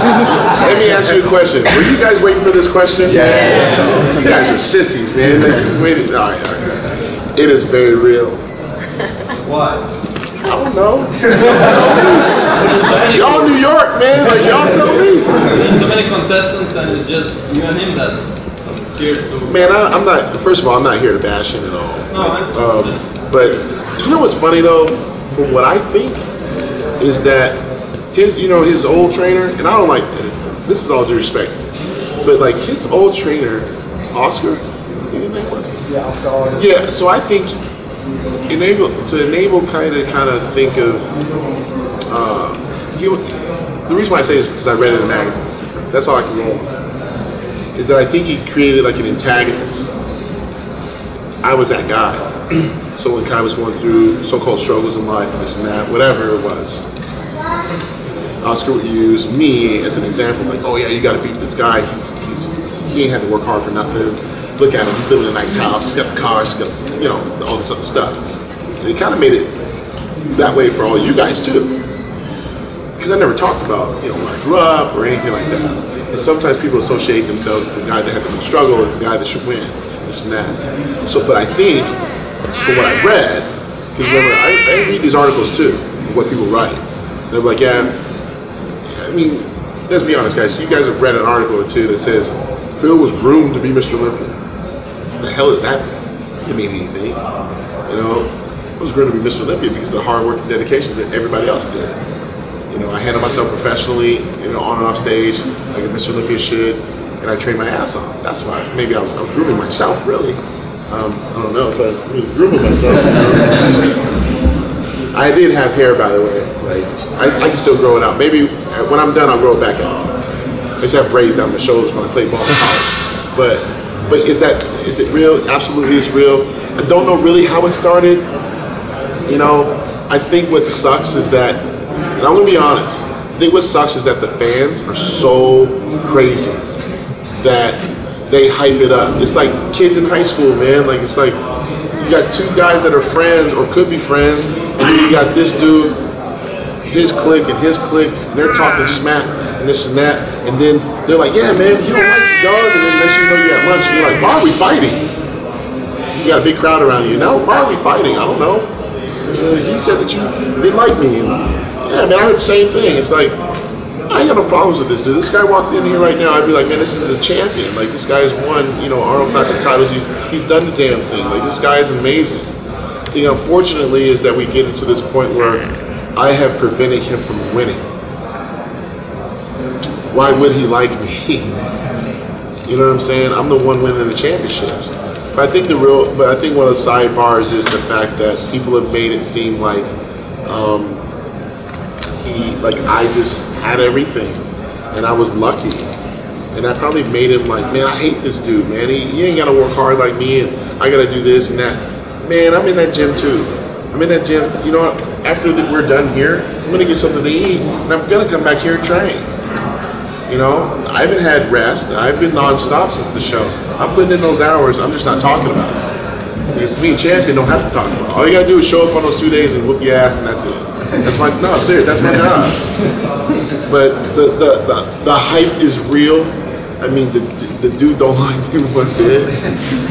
Let me ask you a question. Were you guys waiting for this question? Yeah. You guys are sissies, man. Wait, all right. It is very real. Why? I don't know. Y'all New York, man. Like, y'all tell me. There's so many contestants and it's just you and him that are here to... Man, I'm not, first of all, I'm not here to bash him at all. No, but you know what's funny though? From what I think, is that his old trainer, and I don't like, this is all due respect, but like his old trainer, Oscar, his name was? Yeah, Oscar. Yeah, so I think enable kind of think of, the reason why I say this is because I read it in the magazines. That's all I can roll on. Is that I think he created like an antagonist. I was that guy. So when Kai was going through so-called struggles in life and this and that, whatever it was, Oscar would use me as an example, like, oh yeah, you got to beat this guy. He ain't had to work hard for nothing. Look at him, he's living in a nice house. He's got the cars, he's got all this other stuff. And he kind of made it that way for all you guys too, because I never talked about where I grew up or anything like that. And sometimes people associate themselves with the guy that had the most struggle as the guy that should win, this and that. So, but I think, from what I read, because remember, I read these articles too, what people write. They're like, yeah, I mean, let's be honest, guys. You guys have read an article or two that says Phil was groomed to be Mr. Olympia. What the hell does that mean? It doesn't mean anything. I was groomed to be Mr. Olympia because of the hard work and dedication that everybody else did. I handle myself professionally, on and off stage, like a Mr. Olympia should, and I train my ass off. That's why maybe I was grooming myself, really. I don't know if I was grooming myself. I did have hair, by the way. Like I can still grow it out. Maybe when I'm done, I'll grow it back out. I used to have braids down my shoulders when I played ball in college. But is it real? Absolutely, it's real. I don't know really how it started. I think what sucks is that, and I'm gonna be honest, I think what sucks is that the fans are so crazy that they hype it up. It's like kids in high school, man. Like, it's like you got two guys that are friends or could be friends, and then you got this dude, his clique and his clique, and they're talking smack and this and that, and then they're like, yeah, man, you don't like the dog, and then next thing you know, you're at lunch, and you're like, why are we fighting? You got a big crowd around you. Now, why are we fighting? I don't know. He said that you didn't like me. And, yeah, man, I heard the same thing. It's like, I ain't got no problems with this dude. This guy walked in here right now, I'd be like, man, this is a champion. Like, this guy has won, Arnold Classic titles. He's done the damn thing. Like, this guy is amazing. The thing, unfortunately, is that we get into this point where I have prevented him from winning. Why would he like me? You know what I'm saying? I'm the one winning the championships. But I think one of the sidebars is the fact that people have made it seem like I just had everything and I was lucky, and I probably made him like, man, I hate this dude, man. He ain't gotta work hard like me, and I gotta do this and that. Man, I'm in that gym too. I'm in that gym. You know what? After we're done here, I'm gonna get something to eat, and I'm gonna come back here and train. I haven't had rest. I've been non-stop since the show. I'm putting in those hours. I'm just not talking about it. Because to me, a champion don't have to talk about it. All you gotta do is show up on those 2 days and whoop your ass, and that's it. No, I'm serious. That's my job. But the hype is real. I mean, the dude don't like me one bit.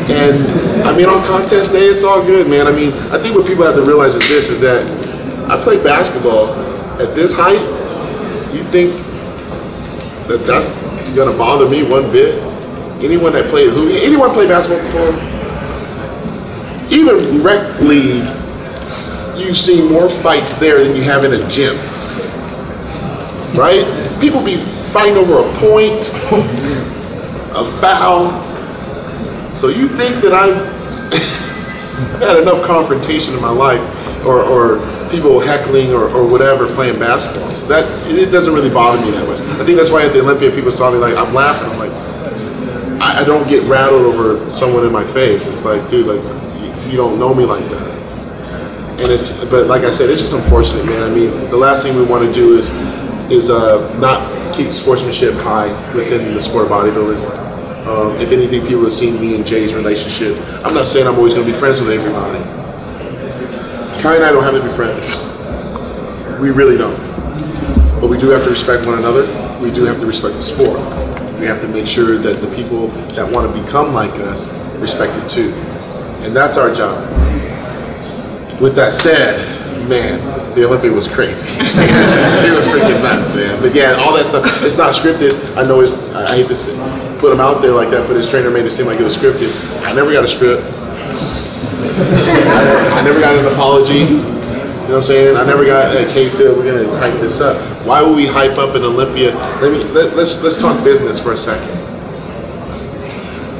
And I mean, on contest day, it's all good, man. I mean, I think what people have to realize is this: is that I play basketball at this height. You think that's gonna bother me one bit? Anyone that played anyone play basketball before? Even rec league, you see more fights there than you have in a gym, right? People be fighting over a point, a foul. So you think that I've had enough confrontation in my life, or people heckling or whatever playing basketball. So that it doesn't really bother me that much. I think that's why at the Olympia people saw me like I'm laughing. I'm like, I don't get rattled over someone in my face. It's like, dude, like you don't know me like that. And but like I said, it's just unfortunate, man. I mean, the last thing we want to do is not keep sportsmanship high within the sport of bodybuilding. If anything, people have seen me and Jay's relationship. I'm not saying I'm always going to be friends with everybody. Kai and I don't have to be friends. We really don't. But we do have to respect one another. we do have to respect the sport. We have to make sure that the people that want to become like us respect it too. And that's our job. With that said, man, the Olympic was crazy. It was freaking nuts, man. But yeah, all that stuff, it's not scripted. I know I hate to put him out there like that, but his trainer made it seem like it was scripted. I never got a script. I never got an apology. You know what I'm saying? I never got, hey Phil, we're gonna hype this up. Why would we hype up an Olympia? Let's talk business for a second.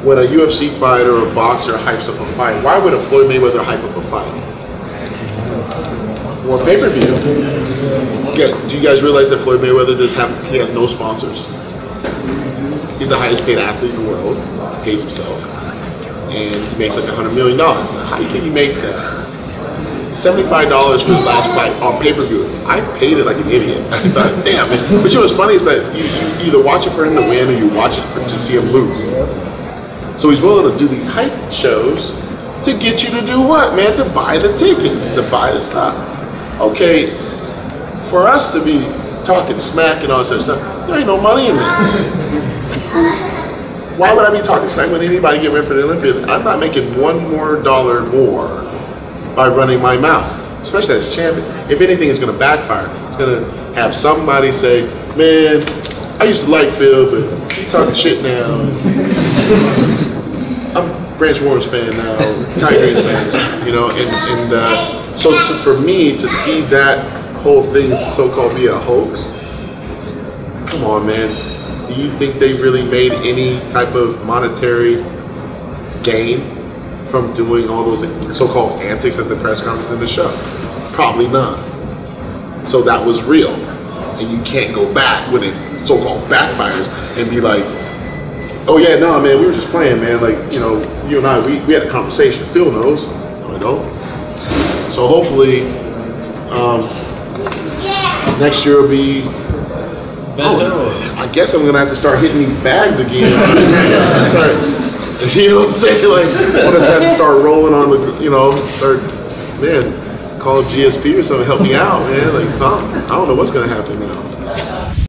When a UFC fighter or a boxer hypes up a fight, why would a Floyd Mayweather hype up a fight? Well, pay-per-view. Do you guys realize that Floyd Mayweather he has no sponsors? He's the highest paid athlete in the world. He pays himself. And he makes like $100 million. Now, how do you think he makes that? $75 for his last fight on pay-per-view. I paid it like an idiot. I thought, damn, man. But you know what's funny is that you either watch it for him to win or you watch it to see him lose. So he's willing to do these hype shows to get you to do what, man? To buy the tickets, to buy the stuff. Okay, for us to be talking smack and all this other stuff, there ain't no money in this. Why would I be talking smack when anybody get ready for the Olympics? I'm not making $1 more by running my mouth, especially as a champion. If anything, it's going to backfire. It's going to have somebody say, man, I used to like Phil, but he's talking shit now. I'm Branch Warren's fan now, Ty Greene's fan now, you know, and so for me to see that whole thing so-called be a hoax, come on, man. Do you think they really made any type of monetary gain from doing all those so-called antics at the press conference and the show? Probably not. So that was real. And you can't go back when it so-called backfires and be like, oh yeah, no, man, we were just playing, man. Like, you know, you and I, we had a conversation. Phil knows. I don't. So hopefully, next year will be. Oh, I guess I'm gonna have to start hitting these bags again. You know what I'm saying? Like, I just have to start rolling on the, you know, man, call up GSP or something, help me out, man. Like something. I don't know what's gonna happen now.